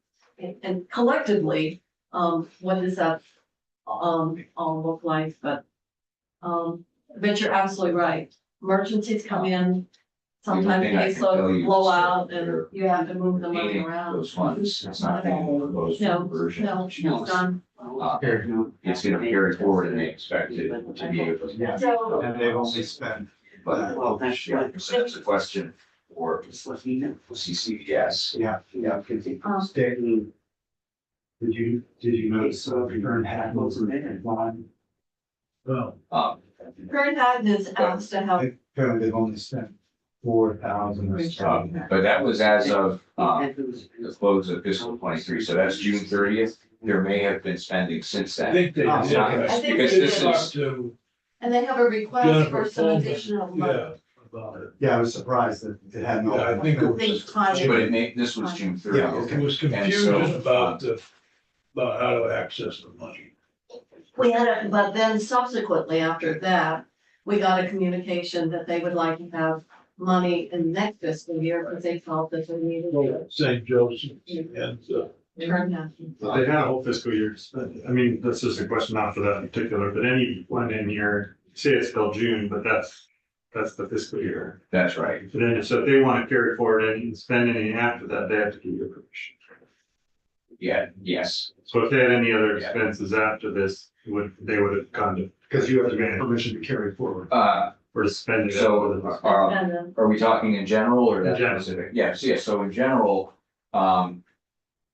and collectively, what does that all look like? But you're absolutely right. Emergencies come in, sometimes The only thing I can tell caseloads you blow is out that and you have to move the money Meaning around. those funds, it's not being proposed for No, conversion. no, it's done. It's gonna be carried forward and they expect it to be able to. Yeah, So, and they've only spent, But Well, that's yeah, right. so that's a question for Just let me know. CCDS. yeah, State, did you notice the current hat was line? Well, Kern Hadden is asked to help. Apparently they've only spent 4,000 or so. But that was as of And it was- the close of fiscal 23, so that's June 30th. There may have been spending since I then. think they did. I think because They this talked is- to And they have a request Jennifer for some Coleman, additional money. yeah, about it. Yeah, I was surprised that it hadn't. all- Yeah, I think it was. But it made, this was June Yeah, thirtieth. It was confusion about about how to access the money. We had but then subsequently after that, we got a communication that they would like to have money in next fiscal year because they felt that they needed to St. Joseph and, turn that. But they had a whole fiscal year to spend it. I mean, that's just a question not for that in particular, but anyone in here, say it's still June, but that's the fiscal year. That's right. So then, so if they want to carry forward and spend anything after that, they have to give you permission. Yeah, yes. So if they had any other expenses after this, they would have kind of, Because you have to get permission to carry forward. or to spend it. So, And then, are we talking in general or that In general. specific? Yes, yes, so in general,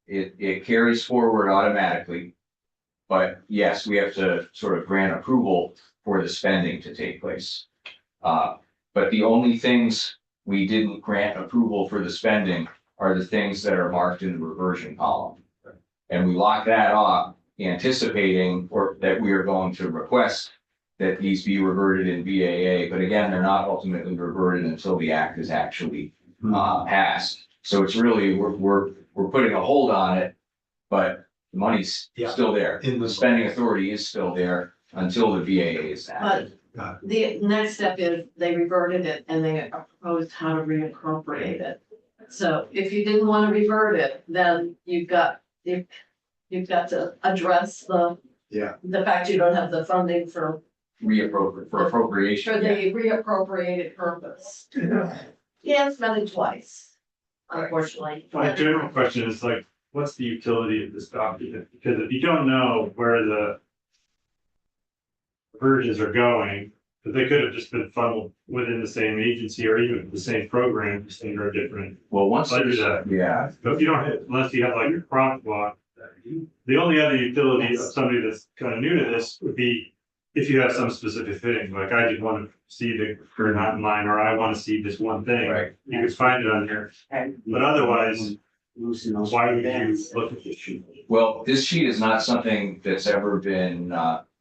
it carries forward automatically. But yes, we have to sort of grant approval for the spending to take place. But the only things we didn't grant approval for the spending are the things that are marked in the reversion column. And we lock that off, anticipating or that we are going to request that these be reverted in BAA, but again, they're not ultimately reverted until the act is actually passed. So it's really, we're putting a hold on it, but the money's Yeah. still there. In the- The spending authority is still there until the BAA is passed. but the next step is they reverted it and they proposed how to reappropriate it. So if you didn't want to revert it, then you've got to address Yeah. the fact you don't have the funding for Appropriation. the Yeah. reappropriated purpose. Can't spend it twice, unfortunately. My general question is like, what's the utility of this document? Because if you don't know where the versions are going, because they could have just been funneled within the same agency or even the same program, just under a different. Well, once Under there's, that. yeah, But if you don't, unless you have like a prompt block, the only other utility of somebody that's kind of new to this would be if you have some specific thing, like I just want to see the current not line, or I want to see this one thing. right. You could find it on here, but otherwise, Loosen those why would you bands. look at this sheet? Well, this sheet is not something that's ever been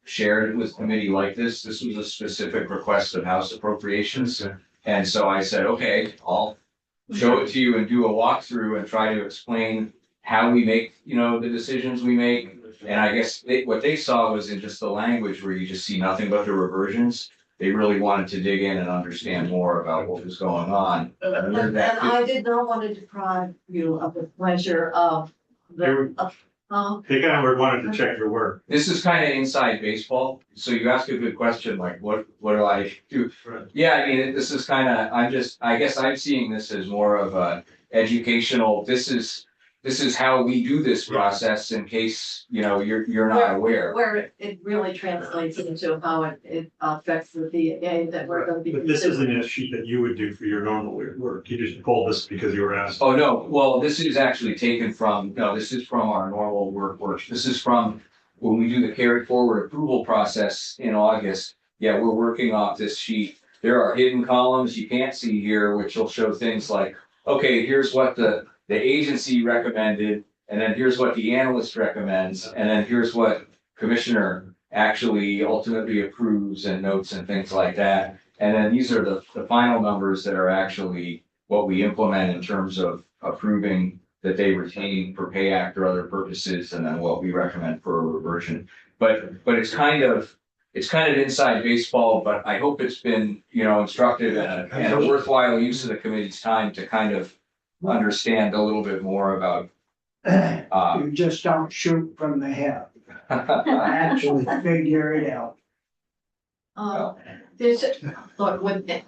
shared with committee like this. This was a specific request of House Appropriations. And so I said, okay, I'll show it to you and do a walkthrough and try to explain how we make, the decisions we make. And I guess what they saw was in just the language where you just see nothing but the reversions. They really wanted to dig in and understand more about what was going on. And I did not want to deprive you of the pleasure of the, They kind of wanted to check your work. This is kind of inside baseball. So you ask a good question, like what do I do? Yeah, I mean, this is kind of, I guess I'm seeing this as more of a educational, this is how we do this process in case, you're not aware. where it really translates into how it affects the VA that we're gonna be. But this considering. isn't a sheet that you would do for your normal work. You just pulled this because you were asked. Oh, no, well, this is actually taken from, no, this is from our normal work. This is from when we do the carry forward approval process in August. Yeah, we're working off this sheet. There are hidden columns you can't see here, which will show things like, okay, here's what the agency recommended, and then here's what the analyst recommends, and then here's what commissioner actually ultimately approves and notes and things like that. And then these are the final numbers that are actually what we implement in terms of approving that they retain for pay act or other purposes, and then what we recommend for a reversion. But it's kind of inside baseball, but I hope it's been, instructive and a worthwhile use of the committee's time to kind of understand a little bit more about. You just don't shoot from the hip, actually figure it out. There's, look,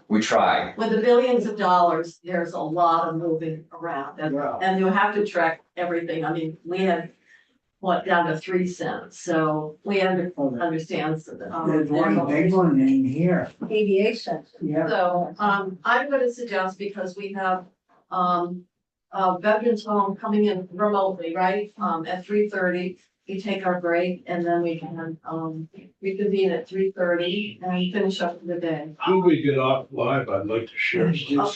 We try. with the billions of dollars, there's a lot of moving around and you have to track everything. I mean, we had down to 3 cents, so we understand. There's one big one in here, 88 cents. yeah. So, I'm gonna suggest, because we have, veterans home coming in remotely, right? At 3:30, we take our break and then we can, reconvene at 3:30 and finish up the day. Before we get off live, I'd like to share some.